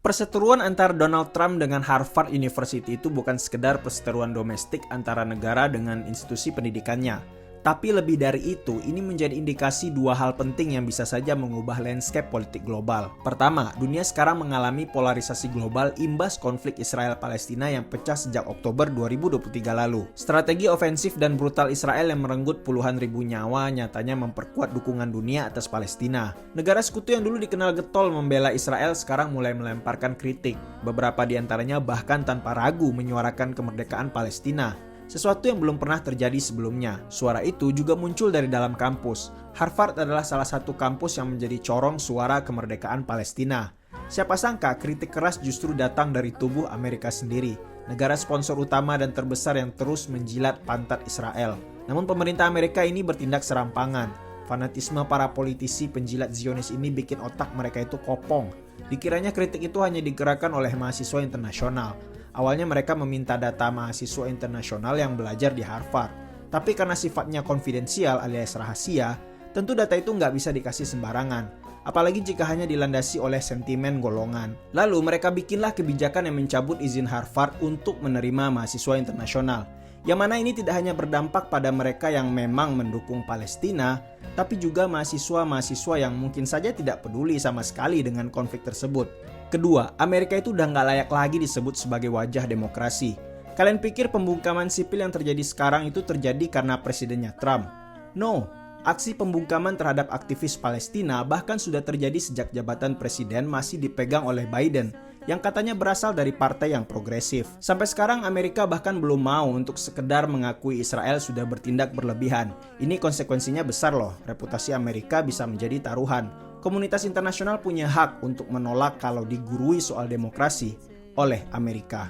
Perseteruan antara Donald Trump dengan Harvard University itu bukan sekedar perseteruan domestik antara negara dengan institusi pendidikannya. Tapi lebih dari itu, ini menjadi indikasi dua hal penting yang bisa saja mengubah landscape politik global. Pertama, dunia sekarang mengalami polarisasi global imbas konflik Israel-Palestina yang pecah sejak Oktober 2023 lalu. Strategi ofensif dan brutal Israel yang merenggut puluhan ribu nyawa nyatanya memperkuat dukungan dunia atas Palestina. Negara sekutu yang dulu dikenal getol membela Israel sekarang mulai melemparkan kritik. Beberapa di antaranya bahkan tanpa ragu menyuarakan kemerdekaan Palestina. Sesuatu yang belum pernah terjadi sebelumnya. Suara itu juga muncul dari dalam kampus. Harvard adalah salah satu kampus yang menjadi corong suara kemerdekaan Palestina. Siapa sangka kritik keras justru datang dari tubuh Amerika sendiri, negara sponsor utama dan terbesar yang terus menjilat pantat Israel. Namun pemerintah Amerika ini bertindak serampangan. Fanatisme para politisi penjilat Zionis ini bikin otak mereka itu kopong. Dikiranya kritik itu hanya digerakkan oleh mahasiswa internasional. Awalnya mereka meminta data mahasiswa internasional yang belajar di Harvard. Tapi karena sifatnya konfidensial alias rahasia, tentu data itu nggak bisa dikasih sembarangan. Apalagi jika hanya dilandasi oleh sentimen golongan. Lalu mereka bikinlah kebijakan yang mencabut izin Harvard untuk menerima mahasiswa internasional. Yang mana ini tidak hanya berdampak pada mereka yang memang mendukung Palestina, tapi juga mahasiswa-mahasiswa yang mungkin saja tidak peduli sama sekali dengan konflik tersebut. Kedua, Amerika itu udah nggak layak lagi disebut sebagai wajah demokrasi. Kalian pikir pembungkaman sipil yang terjadi sekarang itu terjadi karena presidennya Trump? No, aksi pembungkaman terhadap aktivis Palestina bahkan sudah terjadi sejak jabatan presiden masih dipegang oleh Biden, yang katanya berasal dari partai yang progresif. Sampai sekarang Amerika bahkan belum mau untuk sekedar mengakui Israel sudah bertindak berlebihan. Ini konsekuensinya besar loh, reputasi Amerika bisa menjadi taruhan. Komunitas internasional punya hak untuk menolak kalau digurui soal demokrasi oleh Amerika.